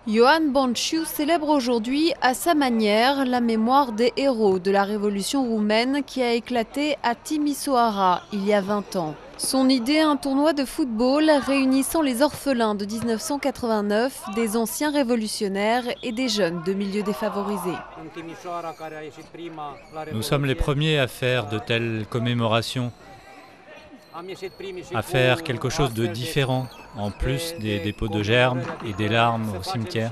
Ioan Bănciu célèbre aujourd'hui à sa manière la mémoire des héros de la révolution roumaine qui a éclaté à Timișoara il y a 20 ans. Son idée, un tournoi de football réunissant les orphelins de 1989, des anciens révolutionnaires et des jeunes de milieux défavorisés. Nous sommes les premiers à faire de telles commémorations, à faire quelque chose de différent, en plus des dépôts de germes et des larmes au cimetière.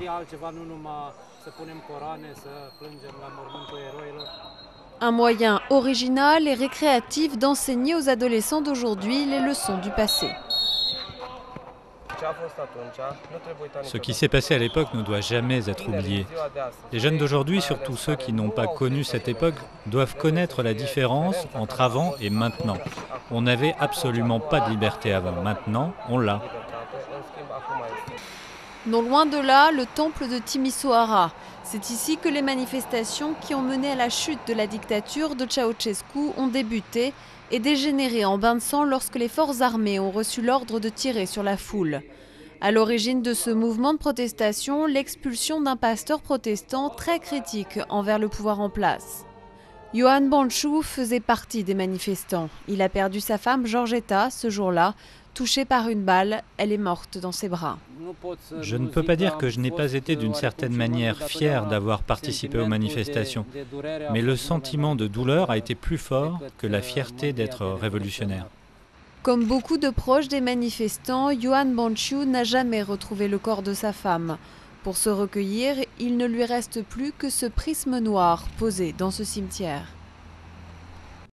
Un moyen original et récréatif d'enseigner aux adolescents d'aujourd'hui les leçons du passé. Ce qui s'est passé à l'époque ne doit jamais être oublié. Les jeunes d'aujourd'hui, surtout ceux qui n'ont pas connu cette époque, doivent connaître la différence entre avant et maintenant. On n'avait absolument pas de liberté avant. Maintenant, on l'a. Non loin de là, le temple de Timișoara. C'est ici que les manifestations qui ont mené à la chute de la dictature de Ceausescu ont débuté et dégénéré en bain de sang lorsque les forces armées ont reçu l'ordre de tirer sur la foule. À l'origine de ce mouvement de protestation, l'expulsion d'un pasteur protestant très critique envers le pouvoir en place. Ioan Bănciu faisait partie des manifestants. Il a perdu sa femme Georgeta ce jour-là. Touchée par une balle, elle est morte dans ses bras. Je ne peux pas dire que je n'ai pas été d'une certaine manière fier d'avoir participé aux manifestations, mais le sentiment de douleur a été plus fort que la fierté d'être révolutionnaire. Comme beaucoup de proches des manifestants, Ioan Bănciu n'a jamais retrouvé le corps de sa femme. Pour se recueillir, il ne lui reste plus que ce prisme noir posé dans ce cimetière.